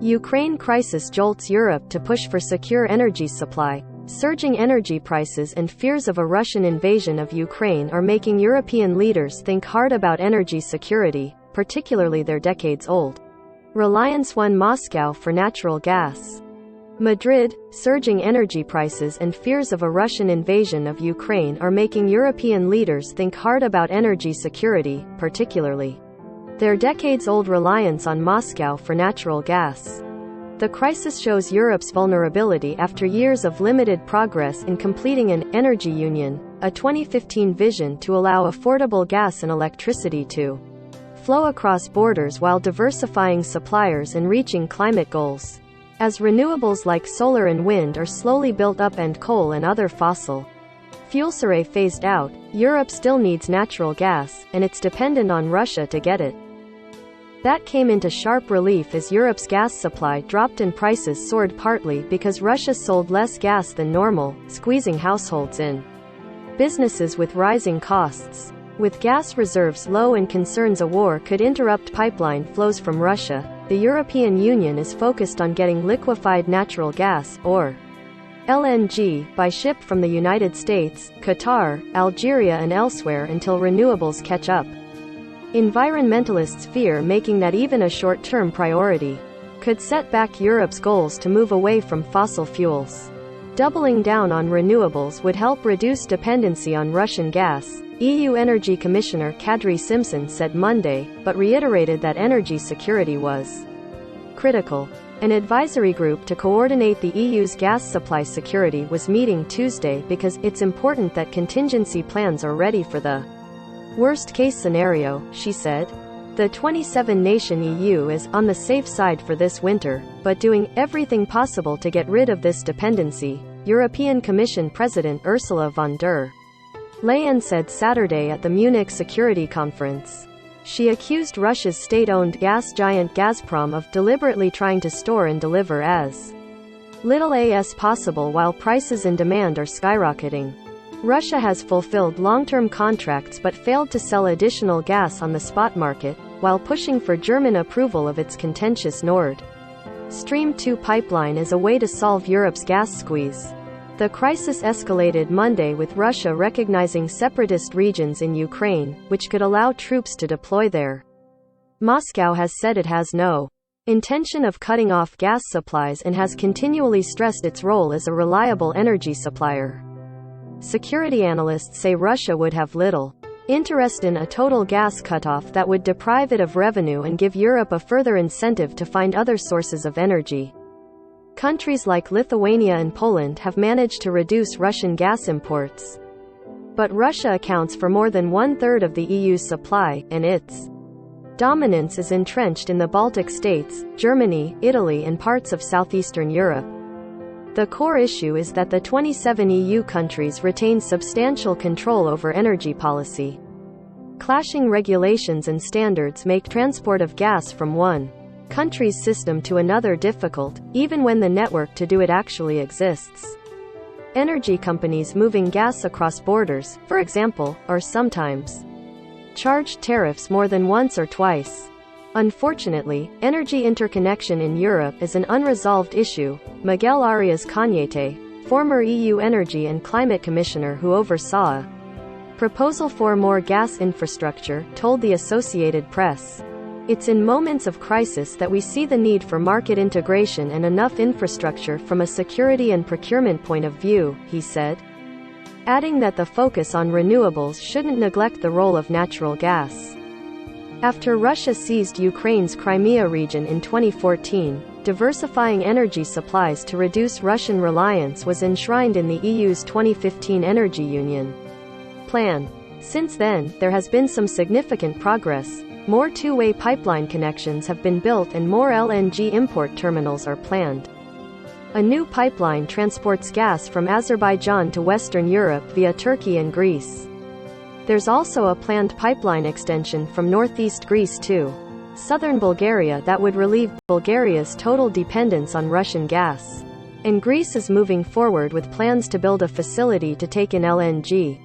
Ukraine crisis jolts Europe to push for secure energy supply. Surging energy prices and fears of a Russian invasion of Ukraine are making European leaders think hard about energy security, particularly their decades-old reliance on Moscow for natural gas. Madrid, surging energy prices and fears of a Russian invasion of Ukraine are making European leaders think hard about energy security, particularly their decades-old reliance on Moscow for natural gas. The crisis shows Europe's vulnerability after years of limited progress in completing an energy union, a 2015 vision to allow affordable gas and electricity to flow across borders while diversifying suppliers and reaching climate goals. As renewables like solar and wind are slowly built up and coal and other fossil fuels are phased out, Europe still needs natural gas, and it's dependent on Russia to get it. That came into sharp relief as Europe's gas supply dropped and prices soared, partly because Russia sold less gas than normal, squeezing households and businesses with rising costs. With gas reserves low and concerns a war could interrupt pipeline flows from Russia, the European Union is focused on getting liquefied natural gas, or LNG, by ship from the United States, Qatar, Algeria and elsewhere until renewables catch up. Environmentalists fear making that even a short-term priority could set back Europe's goals to move away from fossil fuels. Doubling down on renewables would help reduce dependency on Russian gas, EU Energy Commissioner Kadri Simpson said Monday, but reiterated that energy security was critical. An advisory group to coordinate the EU's gas supply security was meeting Tuesday because it's important that contingency plans are ready for the worst-case scenario, she said. The 27-nation EU is on the safe side for this winter, but doing everything possible to get rid of this dependency, European Commission President Ursula von der Leyen said Saturday at the Munich Security Conference. She accused Russia's state-owned gas giant Gazprom of deliberately trying to store and deliver as little as possible while prices and demand are skyrocketing. Russia has fulfilled long-term contracts but failed to sell additional gas on the spot market, while pushing for German approval of its contentious Nord Stream 2 pipeline as a way to solve Europe's gas squeeze. The crisis escalated Monday with Russia recognizing separatist regions in Ukraine, which could allow troops to deploy there. Moscow has said it has no intention of cutting off gas supplies and has continually stressed its role as a reliable energy supplier. Security analysts say Russia would have little interest in a total gas cutoff that would deprive it of revenue and give Europe a further incentive to find other sources of energy. Countries like Lithuania and Poland have managed to reduce Russian gas imports. But Russia accounts for more than one-third of the EU's supply, and its dominance is entrenched in the Baltic states, Germany, Italy and parts of southeastern Europe. The core issue is that the 27 EU countries retain substantial control over energy policy. Clashing regulations and standards make transport of gas from one country's system to another difficult, even when the network to do it actually exists. Energy companies moving gas across borders, for example, are sometimes charged tariffs more than once or twice. Unfortunately, energy interconnection in Europe is an unresolved issue, Miguel Arias Cañete, former EU Energy and Climate Commissioner who oversaw a proposal for more gas infrastructure, told the Associated Press. It's in moments of crisis that we see the need for market integration and enough infrastructure from a security and procurement point of view, he said, adding that the focus on renewables shouldn't neglect the role of natural gas. After Russia seized Ukraine's Crimea region in 2014, diversifying energy supplies to reduce Russian reliance was enshrined in the EU's 2015 Energy Union plan. Since then, there has been some significant progress. More two-way pipeline connections have been built and more LNG import terminals are planned. A new pipeline transports gas from Azerbaijan to Western Europe via Turkey and Greece. There's also a planned pipeline extension from northeast Greece to southern Bulgaria that would relieve Bulgaria's total dependence on Russian gas. And Greece is moving forward with plans to build a facility to take in LNG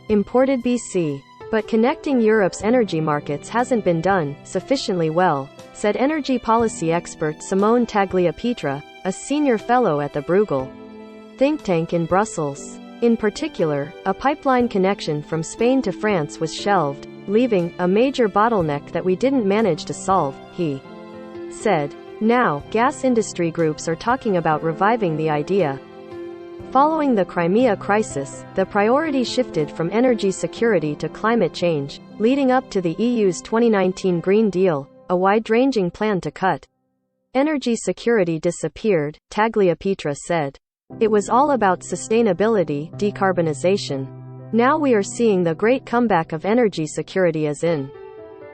imported BC. But connecting Europe's energy markets hasn't been done sufficiently well, said energy policy expert Simone Tagliapietra, a senior fellow at the Bruegel think tank in Brussels. In particular, a pipeline connection from Spain to France was shelved, leaving a major bottleneck that we didn't manage to solve, he said. Now, gas industry groups are talking about reviving the idea. Following the Crimea crisis, the priority shifted from energy security to climate change, leading up to the EU's 2019 Green Deal, a wide-ranging plan to cut energy security disappeared, Tagliapietra said. It was all about sustainability, decarbonization. Now we are seeing the great comeback of energy security as an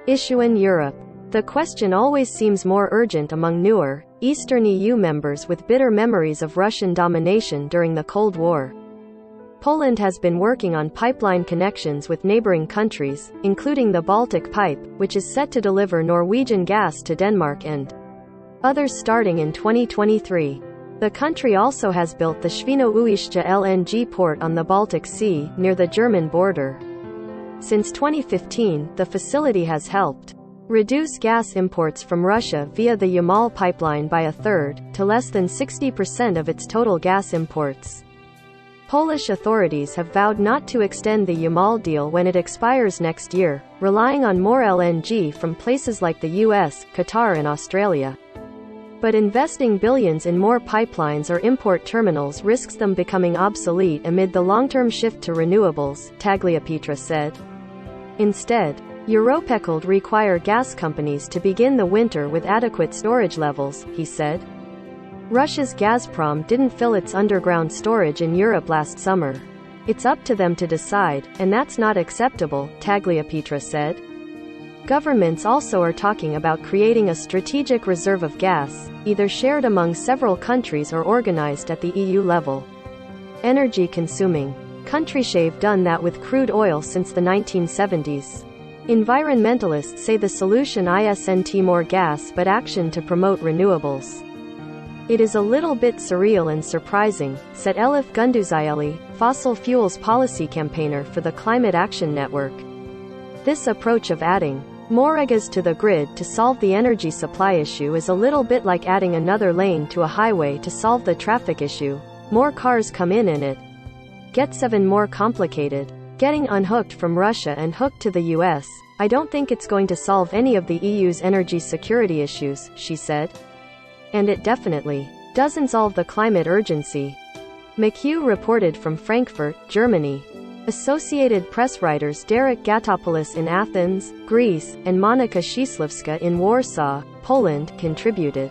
issue in Europe. The question always seems more urgent among newer, Eastern EU members with bitter memories of Russian domination during the Cold War. Poland has been working on pipeline connections with neighboring countries, including the Baltic Pipe, which is set to deliver Norwegian gas to Denmark and others starting in 2023. The country also has built the Świnoujście LNG port on the Baltic Sea, near the German border. Since 2015, the facility has helped reduce gas imports from Russia via the Yamal pipeline by a third, to less than 60% of its total gas imports. Polish authorities have vowed not to extend the Yamal deal when it expires next year, relying on more LNG from places like the US, Qatar and Australia. But investing billions in more pipelines or import terminals risks them becoming obsolete amid the long-term shift to renewables, Tagliapietra said. Instead, Europec'll require gas companies to begin the winter with adequate storage levels, he said. Russia's Gazprom didn't fill its underground storage in Europe last summer. It's up to them to decide, and that's not acceptable, Tagliapietra said. Governments also are talking about creating a strategic reserve of gas, either shared among several countries or organized at the EU level. Energy-consuming countries have done that with crude oil since the 1970s. Environmentalists say the solution isn't more gas but action to promote renewables. It is a little bit surreal and surprising, said Elif Gunduzieli, fossil fuels policy campaigner for the Climate Action Network. This approach of adding more regas to the grid to solve the energy supply issue is a little bit like adding another lane to a highway to solve the traffic issue. More cars come in and it gets even more complicated. Getting unhooked from Russia and hooked to the US, I don't think it's going to solve any of the EU's energy security issues, she said. And it definitely doesn't solve the climate urgency. McHugh reported from Frankfurt, Germany. Associated Press writers Derek Gatopoulos in Athens, Greece, and Monika Szyslewska in Warsaw, Poland, contributed.